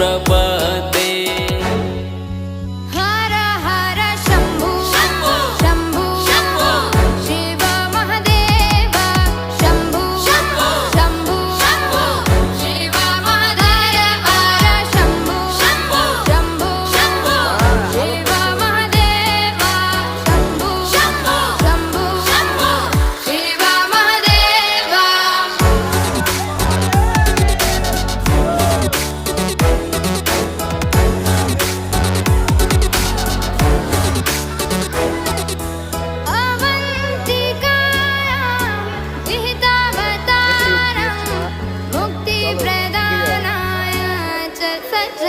प्रपदे। हर हर शम्भु शम्भु शम्भु शिव महादेव शम्भु शम्भु शम्भु शिव महादेव शम्भु शम्भु शम्भु शिव महादेव शम्भु शम्भु शम्भु शिव महादेव। अवन्तिकायां विहितावतारं मुक्तिप्रदानाय च सज्ज